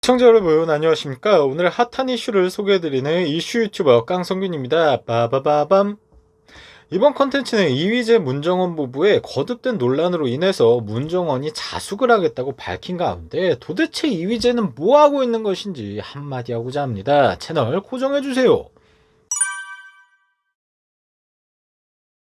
시청자 여러분 안녕하십니까. 오늘 핫한 이슈를 소개해드리는 이슈 유튜버 깡성균입니다. 빠바바밤. 이번 컨텐츠는 이휘재 문정원 부부의 거듭된 논란으로 인해서 문정원이 자숙을 하겠다고 밝힌 가운데 도대체 이휘재는 뭐하고 있는 것인지 한마디 하고자 합니다. 채널 고정해주세요.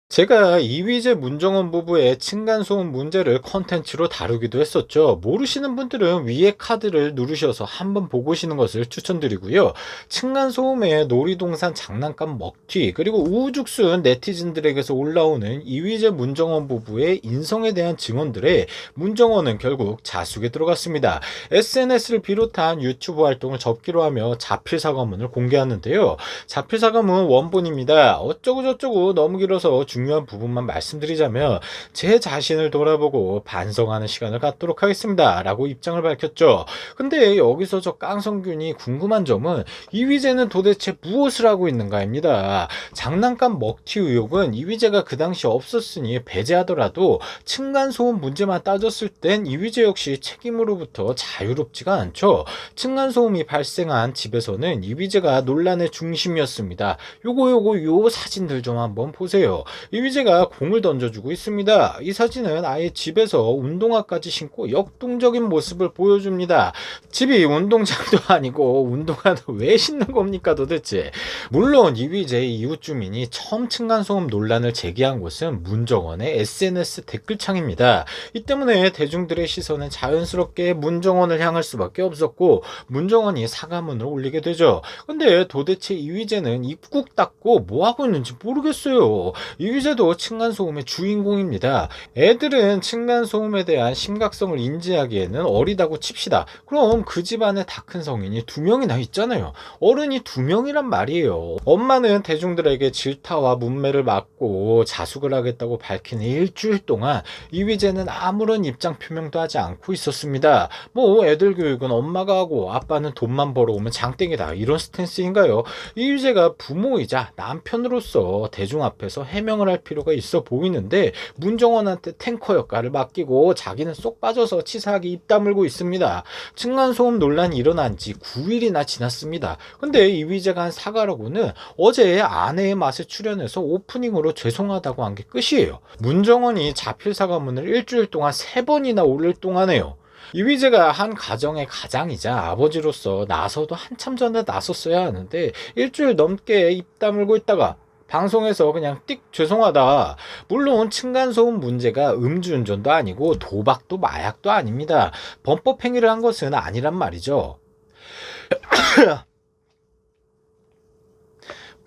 제가 이휘재 문정원 부부의 층간소음 문제를 컨텐츠로 다루기도 했었죠. 모르시는 분들은 위에 카드를 누르셔서 한번 보고 오시는 것을 추천드리고요. 층간소음의 놀이동산 장난감 먹튀 그리고 우후죽순 네티즌들에게서 올라오는 이휘재 문정원 부부의 인성에 대한 증언들에 문정원은 결국 자숙에 들어갔습니다. SNS를 비롯한 유튜브 활동을 접기로 하며 자필사과문을 공개하는데요. 자필사과문 원본입니다. 어쩌고저쩌고 너무 길어서 중요한 부분만 말씀드리자면 제 자신을 돌아보고 반성하는 시간을 갖도록 하겠습니다 라고 입장을 밝혔죠. 근데 여기서 저 깡성균이 궁금한 점은 이휘재는 도대체 무엇을 하고 있는가입니다. 장난감 먹튀 의혹은 이휘재가 그 당시 없었으니 배제하더라도 층간소음 문제만 따졌을 땐 이휘재 역시 책임으로부터 자유롭지가 않죠. 층간소음이 발생한 집에서는 이휘재가 논란의 중심이었습니다. 요 사진들 좀 한번 보세요. 이휘재가 공을 던져주고 있습니다. 이 사진은 아예 집에서 운동화까지 신고 역동적인 모습을 보여줍니다. 집이 운동장도 아니고 운동화는 왜 신는 겁니까 도대체. 물론 이휘재의 이웃 주민이 처음 층간소음 논란을 제기한 곳은 문정원의 SNS 댓글창입니다. 이 때문에 대중들의 시선은 자연스럽게 문정원을 향할 수밖에 없었고 문정원이 사과문을 올리게 되죠. 근데 도대체 이휘재는 입국 닫고 뭐하고 있는지 모르겠어요. 이휘재도 층간소음의 주인공입니다. 애들은 층간소음에 대한 심각성을 인지하기에는 어리다고 칩시다. 그럼 그 집안에 다 큰 성인이 2명이나 있잖아요. 어른이 2명이란 말이에요. 엄마는 대중들에게 질타와 문매를 막고 자숙을 하겠다고 밝힌 일주일 동안 이휘재는 아무런 입장 표명도 하지 않고 있었습니다. 뭐 애들 교육은 엄마가 하고 아빠는 돈만 벌어오면 장땡이다 이런 스탠스인가요? 이휘재가 부모이자 남편으로서 대중 앞에서 해명을 할 필요가 있어 보이는데 문정원한테 탱커 역할을 맡기고 자기는 쏙 빠져서 치사하게 입 다물고 있습니다. 층간소음 논란이 일어난 지 9일이나 지났습니다. 근데 이휘재가 한 사과라고는 어제 아내의 맛에 출연해서 오프닝으로 죄송하다고 한 게 끝이에요. 문정원이 자필사과문을 일주일 동안 3번이나 올릴 동안에요. 이휘재가 한 가정의 가장이자 아버지로서 나서도 한참 전에 나섰어야 하는데 일주일 넘게 입 다물고 있다가 방송에서 그냥 띡 죄송하다. 물론 층간소음 문제가 음주운전도 아니고 도박도 마약도 아닙니다. 범법 행위를 한 것은 아니란 말이죠.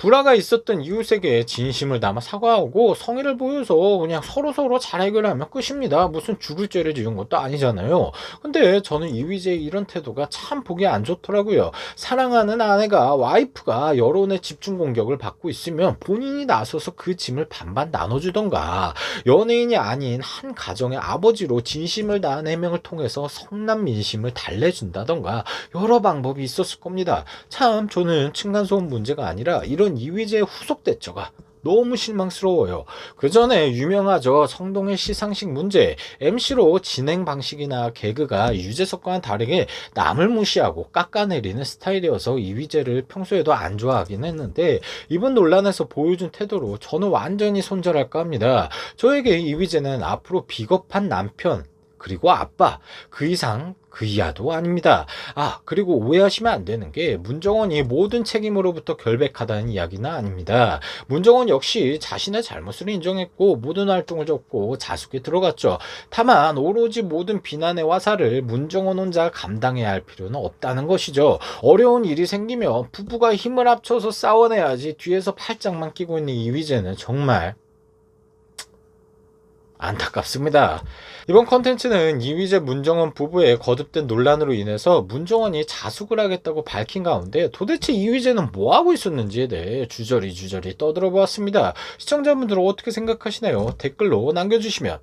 불화가 있었던 이웃에게 진심을 담아 사과하고 성의를 보여서 그냥 서로 잘 해결하면 끝입니다. 무슨 죽을 죄를 지은 것도 아니잖아요. 근데 저는 이휘재의 이런 태도가 참 보기 안 좋더라고요. 사랑하는 아내가 와이프가 여론의 집중 공격을 받고 있으면 본인이 나서서 그 짐을 반반 나눠주던가 연예인이 아닌 한 가정의 아버지로 진심을 다한 해명을 통해서 성난 민심을 달래준다던가 여러 방법이 있었을 겁니다. 참 저는 층간소음 문제가 아니라 이런 이휘재의 후속 대처가 너무 실망스러워요. 그 전에 유명하죠. 성동의 시상식 문제. MC로 진행 방식이나 개그가 유재석과는 다르게 남을 무시하고 깎아내리는 스타일이어서 이휘재를 평소에도 안 좋아하긴 했는데 이번 논란에서 보여준 태도로 저는 완전히 손절할까 합니다. 저에게 이휘재는 앞으로 비겁한 남편 그리고 아빠 그 이상 그 이하도 아닙니다. 그리고 오해하시면 안 되는 게 문정원이 모든 책임으로부터 결백하다는 이야기는 아닙니다. 문정원 역시 자신의 잘못을 인정했고 모든 활동을 접고 자숙에 들어갔죠. 다만 오로지 모든 비난의 화살을 문정원 혼자 감당해야 할 필요는 없다는 것이죠. 어려운 일이 생기면 부부가 힘을 합쳐서 싸워내야지 뒤에서 팔짱만 끼고 있는 이휘재는 정말 안타깝습니다. 이번 컨텐츠는 이휘재 문정원 부부의 거듭된 논란으로 인해서 문정원이 자숙을 하겠다고 밝힌 가운데 도대체 이휘재는 뭐하고 있었는지에 대해 주저리 떠들어 보았습니다. 시청자분들은 어떻게 생각하시나요? 댓글로 남겨주시면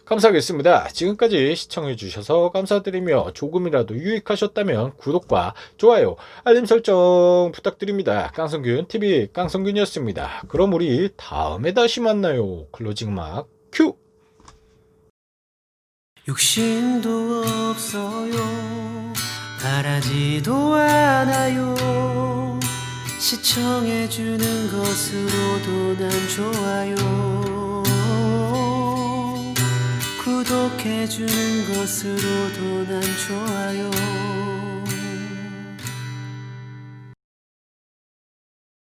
감사하겠습니다. 지금까지 시청해주셔서 감사드리며 조금이라도 유익하셨다면 구독과 좋아요, 알림 설정 부탁드립니다. 깡성균TV 깡성균이었습니다. 그럼 우리 다음에 다시 만나요. 클로징 막 큐! 욕심도 없어요. 바라지도 않아요. 시청해주는 것으로도 난 좋아요. 구독해주는 것으로도 난 좋아요.